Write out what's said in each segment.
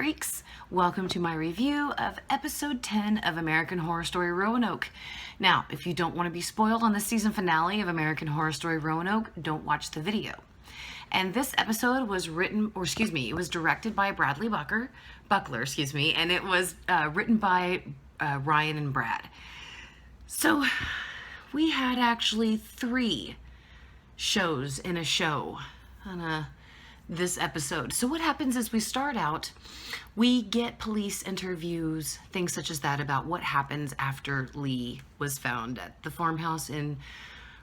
freaks. Welcome to my review of episode 10 of American Horror Story Roanoke. Now, if you don't want to be spoiled on the season finale of American Horror Story Roanoke, don't watch the video. And this episode was it was directed by Bradley Buecker, and it was written by Ryan and Brad. So, we had actually 3 shows in a show on this episode. So what happens is we start out, we get police interviews, things such as that, about what happens after Lee was found at the farmhouse in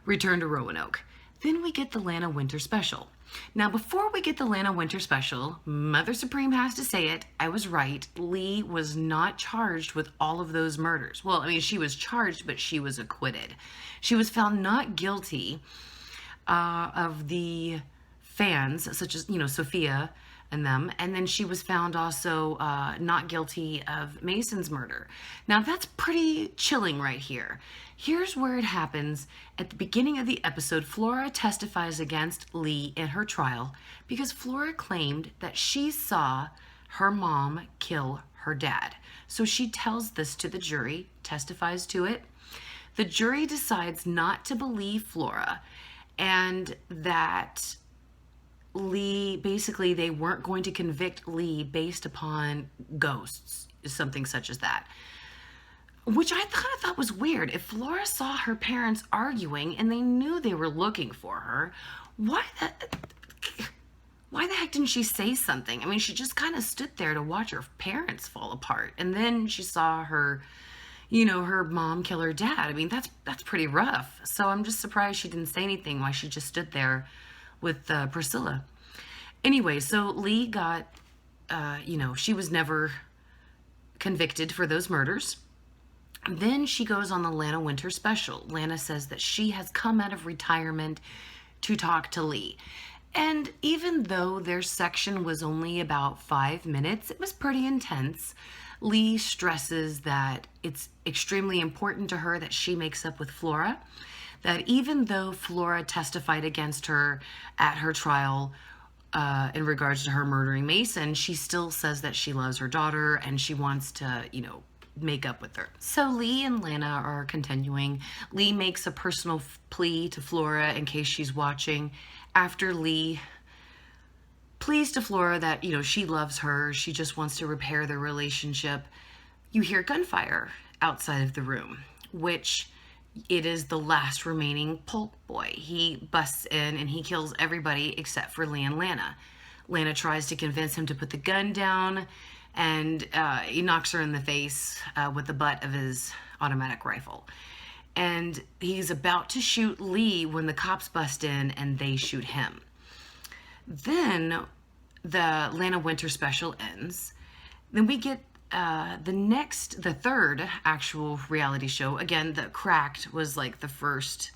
Return to Roanoke. Then we get the Lana Winters special. Now, before we get the Lana Winters special, Mother Supreme has to say it, I was right. Lee was not charged with all of those murders. Well, I mean, she was charged, but she was acquitted. She was found not guilty of the fans, such as, Sophia and them, and then she was found also not guilty of Mason's murder. Now, that's pretty chilling right here. Here's where it happens. At the beginning of the episode, Flora testifies against Lee in her trial because Flora claimed that she saw her mom kill her dad. So she tells this to the jury, testifies to it. The jury decides not to believe Flora, and that Lee, basically, they weren't going to convict Lee based upon ghosts, something such as that. Which I kind of thought was weird. If Flora saw her parents arguing and they knew they were looking for her, why the heck didn't she say something? I mean, she just kind of stood there to watch her parents fall apart. And then she saw her, her mom kill her dad. I mean, that's pretty rough. So I'm just surprised she didn't say anything while she just stood there with Priscilla. Anyway, so Lee got, she was never convicted for those murders. Then she goes on the Lana Winters special. Lana says that she has come out of retirement to talk to Lee. And even though their section was only about 5 minutes, it was pretty intense. Lee stresses that it's extremely important to her that she makes up with Flora, that even though Flora testified against her at her trial in regards to her murdering Mason, she still says that she loves her daughter and she wants to, make up with her. So Lee and Lana are continuing. Lee makes a personal plea to Flora in case she's watching. After Lee pleads to Flora that, she loves her, she just wants to repair their relationship, you hear gunfire outside of the room, which it is the last remaining Polk boy. He busts in and he kills everybody except for Lee and Lana. Lana tries to convince him to put the gun down, and he knocks her in the face with the butt of his automatic rifle. And he's about to shoot Lee when the cops bust in and they shoot him. Then the Lana Winters special ends. Then we get the third actual reality show. Again, the Cracked was like the first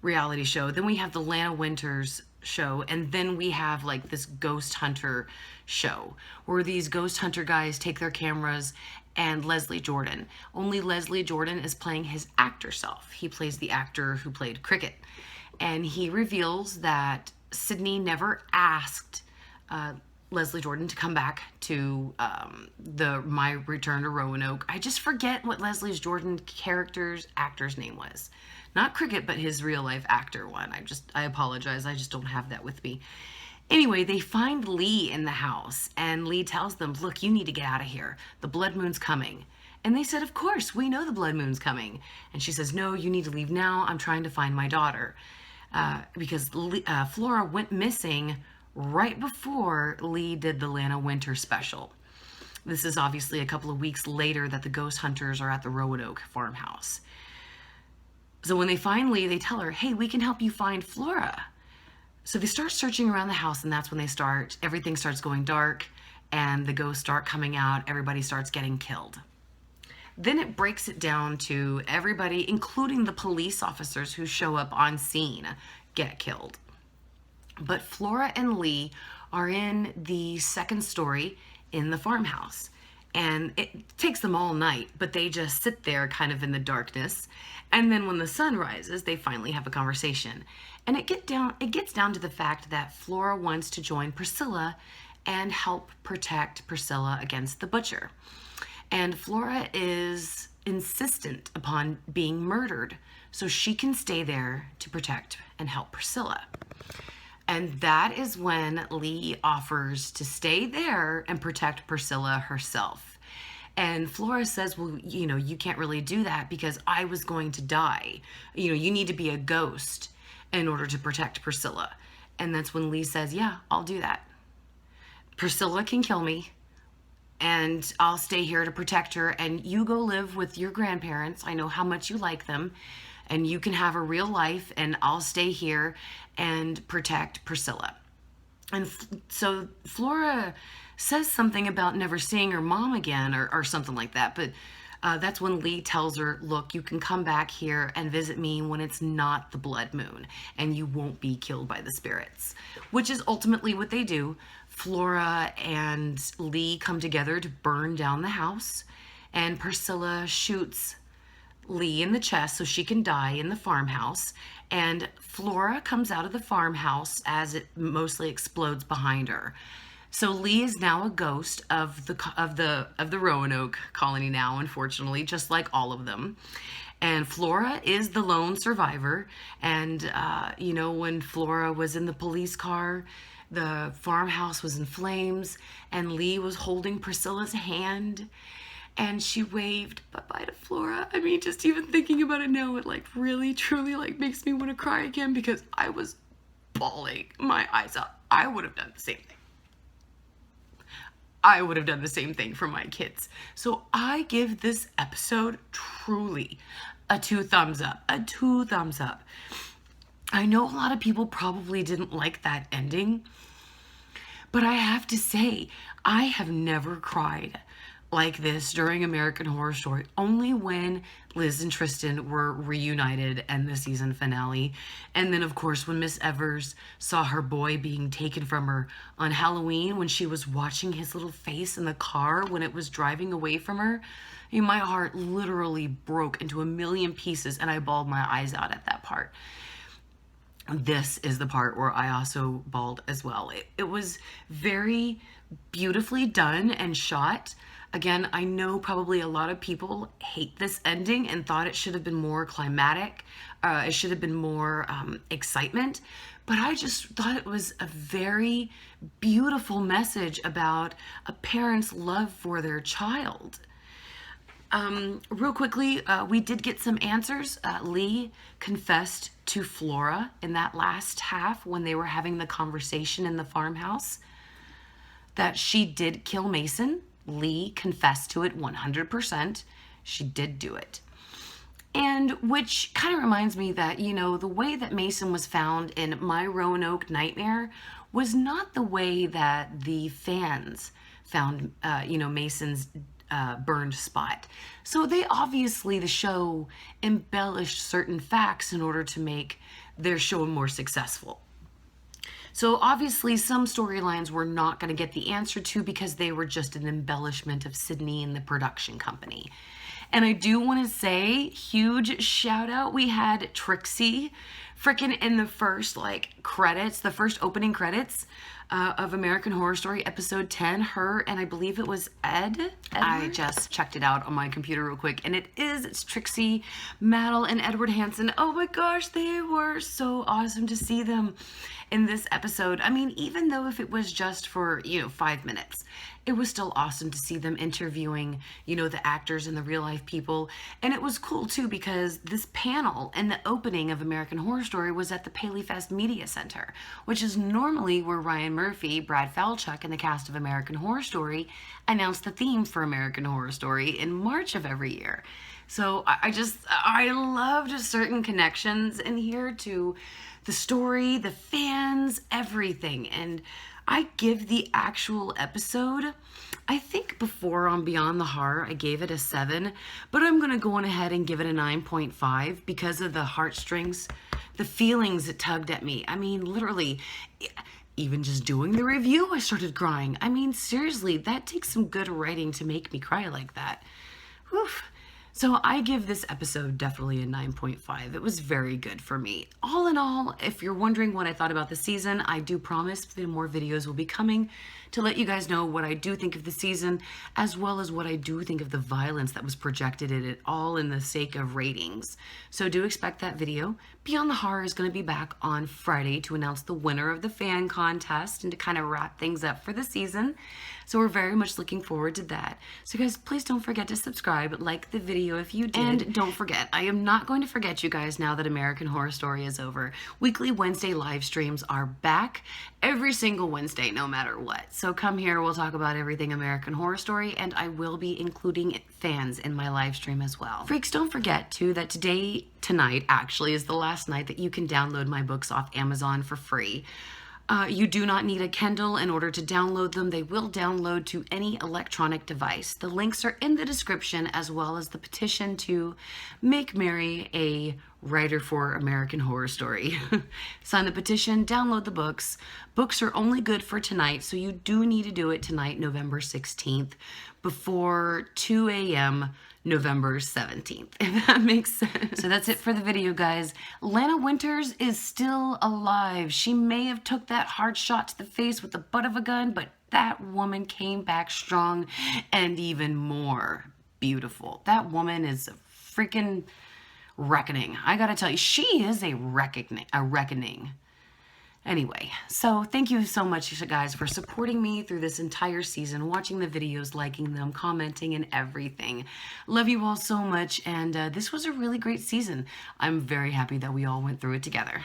reality show. Then we have the Lana Winters show, and then we have like this ghost hunter show where these ghost hunter guys take their cameras, and Leslie Jordan. Only Leslie Jordan is playing his actor self. He plays the actor who played Cricket. And he reveals that Sydney never asked Leslie Jordan to come back to My Return to Roanoke. I just forget what Leslie Jordan actor's name was. Not Cricket, but his real life actor one. I apologize. I just don't have that with me. Anyway, they find Lee in the house, and Lee tells them, look, you need to get out of here. The blood moon's coming. And they said, of course, we know the blood moon's coming. And she says, no, you need to leave now. I'm trying to find my daughter. Because Flora went missing right before Lee did the Lana Winters special. This is obviously a couple of weeks later that the ghost hunters are at the Roanoke farmhouse. So when they find Lee, they tell her, hey, we can help you find Flora. So they start searching around the house, and that's when everything starts going dark, and the ghosts start coming out, everybody starts getting killed. Then it breaks it down to everybody, including the police officers who show up on scene, get killed. But Flora and Lee are in the second story in the farmhouse. And it takes them all night, but they just sit there kind of in the darkness. And then when the sun rises, they finally have a conversation. And it gets down to the fact that Flora wants to join Priscilla and help protect Priscilla against the butcher. And Flora is insistent upon being murdered so she can stay there to protect and help Priscilla. And that is when Lee offers to stay there and protect Priscilla herself. And Flora says, well, you can't really do that because I was going to die. You need to be a ghost in order to protect Priscilla. And that's when Lee says, yeah, I'll do that. Priscilla can kill me and I'll stay here to protect her, and you go live with your grandparents. I know how much you like them, and you can have a real life, and I'll stay here and protect Priscilla. And so Flora says something about never seeing her mom again or something like that, but that's when Lee tells her, look, you can come back here and visit me when it's not the blood moon and you won't be killed by the spirits, which is ultimately what they do. Flora and Lee come together to burn down the house, and Priscilla shoots Lee in the chest so she can die in the farmhouse, and Flora comes out of the farmhouse as it mostly explodes behind her. So Lee is now a ghost of the Roanoke colony now, unfortunately, just like all of them. And Flora is the lone survivor. And when Flora was in the police car, the farmhouse was in flames, and Lee was holding Priscilla's hand, and she waved bye-bye to Flora. I mean, just even thinking about it now, it really, truly makes me want to cry again because I was bawling my eyes out. I would have done the same thing. I would have done the same thing for my kids. So I give this episode truly a 2 thumbs up. A 2 thumbs up. I know a lot of people probably didn't like that ending, but I have to say, I have never cried like this during American Horror Story, only when Liz and Tristan were reunited and the season finale. And then, of course, when Miss Evers saw her boy being taken from her on Halloween, when she was watching his little face in the car when it was driving away from her. My heart literally broke into a million pieces, and I bawled my eyes out at that part. This is the part where I also bawled as well. It was very beautifully done and shot. Again, I know probably a lot of people hate this ending and thought it should have been more climatic. It should have been more excitement. But I just thought it was a very beautiful message about a parent's love for their child. Real quickly, we did get some answers. Lee confessed to Flora in that last half when they were having the conversation in the farmhouse that she did kill Mason. Lee confessed to it 100%. She did do it. And which kind of reminds me that, the way that Mason was found in My Roanoke Nightmare was not the way that the fans found, Mason's burned spot. So the show embellished certain facts in order to make their show more successful. So obviously some storylines we're not going to get the answer to because they were just an embellishment of Sydney and the production company. And I do want to say, huge shout out, we had Trixie freaking in the first credits, the first opening credits of American Horror Story episode 10, her and I believe it was Edward. I just checked it out on my computer real quick, and it's Trixie Mattel and Edward Hansen. Oh my gosh, they were so awesome to see them in this episode. I mean, even though if it was just for 5 minutes, it was still awesome to see them interviewing, the actors and the real life people. And it was cool too because this panel and the opening of American Horror Story was at the Paley Fest Media Center, which is normally where Ryan Murphy, Brad Falchuk, and the cast of American Horror Story announced the theme for American Horror Story in March of every year. So I loved certain connections in here to the story, the fans, everything. And I give the actual episode, I think before on Beyond the Horror, I gave it a 7, but I'm going to go on ahead and give it a 9.5 because of the heartstrings, the feelings it tugged at me. I mean, literally, even just doing the review, I started crying. I mean, seriously, that takes some good writing to make me cry like that. Woof. So I give this episode definitely a 9.5. It was very good for me. All in all, if you're wondering what I thought about the season, I do promise that more videos will be coming to let you guys know what I do think of the season, as well as what I do think of the violence that was projected in it, all in the sake of ratings. So do expect that video. Beyond the Horror is going to be back on Friday to announce the winner of the fan contest and to kind of wrap things up for the season. So we're very much looking forward to that. So guys, please don't forget to subscribe, like the video if you did. And don't forget, I am not going to forget you guys now that American Horror Story is over. Weekly Wednesday live streams are back every single Wednesday, no matter what. So come here, we'll talk about everything American Horror Story, and I will be including fans in my live stream as well. Freaks, don't forget too that tonight actually is the last night that you can download my books off Amazon for free. You do not need a Kindle in order to download them. They will download to any electronic device. The links are in the description, as well as the petition to make Mary a writer for American Horror Story. Sign the petition, download the books. Books are only good for tonight, so you do need to do it tonight, November 16th, before 2 a.m. November 17th, if that makes sense. So that's it for the video, guys. Lana Winters is still alive. She may have took that hard shot to the face with the butt of a gun, but that woman came back strong and even more beautiful. That woman is a freaking reckoning. I gotta tell you, she is a reckoning. Anyway, so thank you so much, guys, for supporting me through this entire season, watching the videos, liking them, commenting, and everything. Love you all so much, and this was a really great season. I'm very happy that we all went through it together.